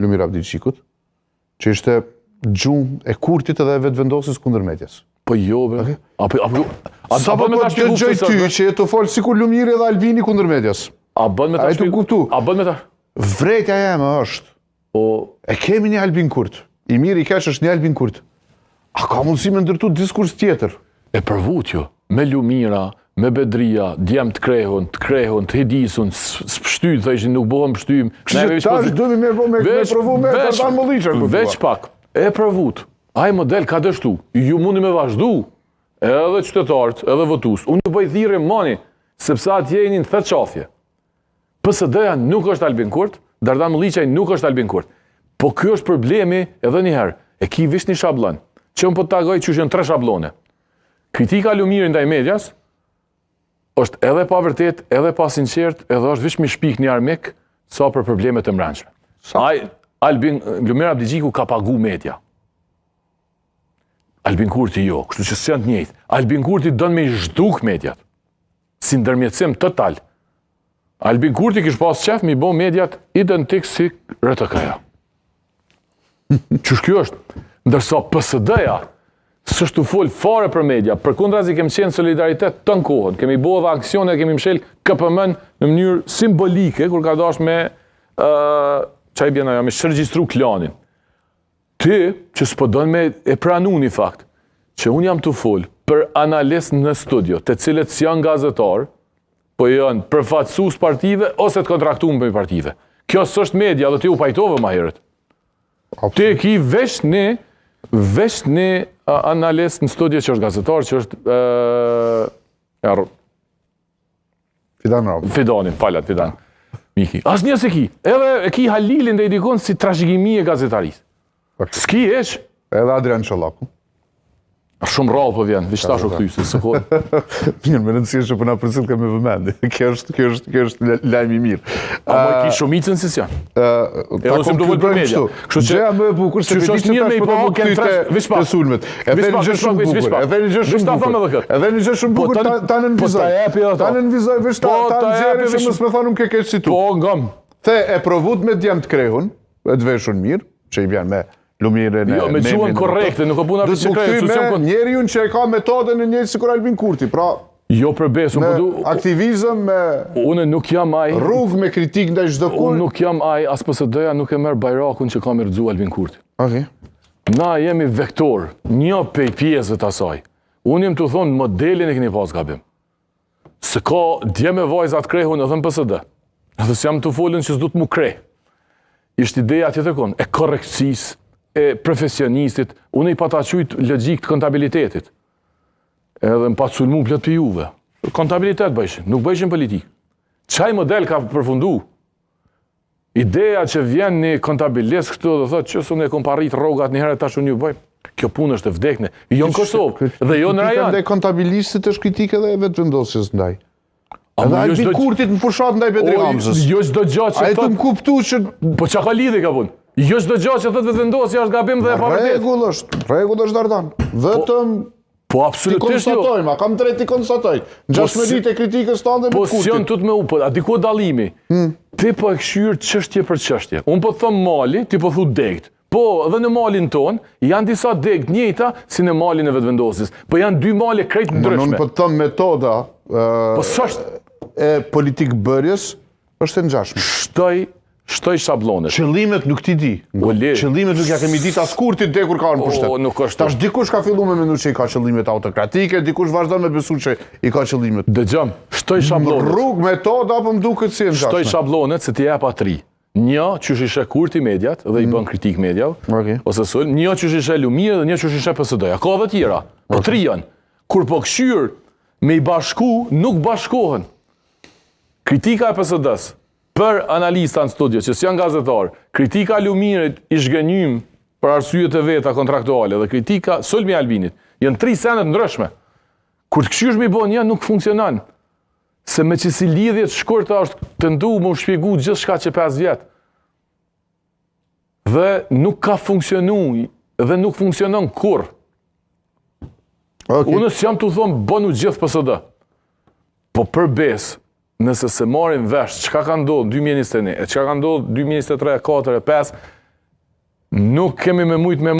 Lumir Abdilçikut, që ishte gjumë e Kurtit edhe e vetëvendosjes kundër medias. Po jo, bre. Sa po të dëgjoj ty që e të folë sikur Lumiri dhe Albini kundër medias. A bën me ta kuptu. A bën me ta? Vretja jeme është. E kemi një Albin Kurt. I mirë i keq është një Albin Kurt. A ka mundësi me ndërtu diskurs tjetër? E përvut jo. Me Lumira, me Bedria, djem të krehun, të hedisun, s'pështyt, dhe ishin nuk bohëm pështym. Tash dëmi me provu me Dardan Molliçën. Veç pak, e përvut. Ai model ka dështu. Ju mundi me vazhdu. Edhe qytetarët, edhe votus. Unë ju bëj thirrje mani, sepse atje jeni në thet qafje. PSD-ja nuk është Albin Kurt, Dardan Molliçaj nuk është Albin Kurt. Po ky është problemi edhe një herë. E ki vish një shablon. Që unë po të tagoj që janë 3 shablone. Kritika Lumirit ndaj medias është edhe pa vërtet, edhe pa sinqert, edhe është vetëm shpik një armik sa për problemet e mbrëmshme. Lumir Abdilçiku ka pagu media. Albin Kurti jo, kështu që s'janë të njëjtë. Albin Kurti don me zhduk mediat. Si ndërmjetësim total. Albin Kurti kish pas qef me i bë mediat identik si RTK-ja. Qysh kjo është? Ndërsa PSD-ja s'është u fol fare për media, përkundrazi kemi qenë solidaritet të në kohën, kemi bo dhe aksione, kemi mshel KPM-n në mënyrë simbolike, kur ka dash me, me shërgjistru klanin. Ti, që s'po don me e pranu një fakt, që unë jam të fol për analist në studio, të cilët s'janë gazetar, po janë përfatësus partive, ose të kontraktuar për partive. Kjo s'është media, dhe ti u pajtove ma herët. Ti e ki vesh një analist në studio që është gazetar, që është Fidanin, falat Fidan. Miki. As një se ki. Edhe e ki Halilin dhe i dikon si trashëgimi e gazetarisë. S'ki eq. Edhe Adrian Çollaku. Shumë rrallë po vjen, veç tash u kthy se s'ko. Mirë, më rëndësishme po na përcjell me vëmendje. Kjo është lajm i mirë. A më ki shumicën si janë? Ta konkludojmë për media. Kështu që gjëja më e bukur se është mirë me i po veç pa sulmet. E vjen gjë shumë bukur. E vjen gjë shumë bukur. E vjen gjë shumë bukur ta nënvizoj. Ta nënvizoj veç ta nxjerrë që mos më thonë ke keq si tu. Po ngam. The e provut me djem të krehun, e të veshur mirë, që i vjen me Lumirin e me gjuhën korrekte, nuk e buna për që krejë. Me njeriun që e ka metodën e njëjtë sikur Albin Kurti, pra... Jo përbes, unë përdu... Me aktivizëm, me... Unë nuk jam aj... Rrugë me kritik ndaj çdo kur... Unë nuk jam aj, as PSD-ja nuk e merr bajrakun që ka me rëdzu Albin Kurti. Okej. Na jemi vektor, një pej pjesëve të asaj. Unë jem të thonë modelin e keni pas gabim. Se ka dje me vajzat krehun edhe në PSD. Edhe se jam të folën që s'du të mu krej. Ishtë ideja tjetër kon, e korrektësisë, e profesionistit, unë i pata qujt logjik të kontabilitetit. Edhe më patë sulmu plët për juve. Kontabilitet bëjshin, nuk bëjshin politik. Qaj model ka përfundu? Ideja që vjen një kontabilist këtu dhe thotë që unë e kom parrit rogat një herë tash unë ju bëjmë. Kjo punë është e vdekne. Jo në Kosovë dhe jo në rajon. Kritika ndaj kontabilistit është kritikë edhe e vetëvendosjes ndaj. Edhe Albin Kurtit në fushat ndaj Bedri Hamzës. Jo çdo gjë që ai të më kuptu që... Po çka ka lidhje ka punë? Jo çdo gjë që thotë vetëvendosja është gabim dhe e pavërtet. Rregull është Dardan. Vetëm po absolutisht jo. Konstatojmë, kam drejt të konstatoj. 16 ditë e kritikës tande me Kurtin. Po s'jon tut me u, po a diku dallimi. Ti po e kshyr çështje për çështje. Un po them mali, ti po thu degt. Po, edhe në malin ton janë disa degt njëjta si në malin e vetëvendosjes. Po janë dy male krejt ndryshme. Unë po them metoda po s'është e politik bërjes është e ngjashme. Shtoj shablonet. Qëllimet nuk ti di. Qëllimet nuk ja kemi ditë as Kurtit deri kur ka në pushtet. Tash dikush ka filluar me mendu që i ka qëllimet autokratike, dikush vazhdon me besu që i ka qëllimet. Dëgjom, shtoj shablonet. Rrugë, metoda apo më duket si e ngjashme. Shtoj shablonet se ti jap atri. Një qysh ishe Kurti mediat dhe i bën kritik mediav, ose sul, një qysh ishe Lumiri dhe një qysh ishe PSD-ja. Ka dhe tjera, po 3 janë. Kur po këshyr me i bashku, nuk bashkohen. Kritika e PSD-s për analista në studio, që s'janë gazetar, kritika Lumirit i shgënjym për arsyet e veta kontraktuale dhe kritika sulmi Albinit, janë 3 senet ndryshme. Kur të këshysh me i bo një, nuk funksionan. Se me që si lidhjet shkurta është të ndu më shpjegu gjithë shka që 5 vjetë. Dhe nuk ka funksionu, dhe nuk funksionon kur. Unës jam të thonë, bënu gjithë PSD. Po për besë, nëse se marim vesh, qka ka ndodhë 2021, qka ka ndodhë 2023, 2024, 2025, Nuk kemi me mujt me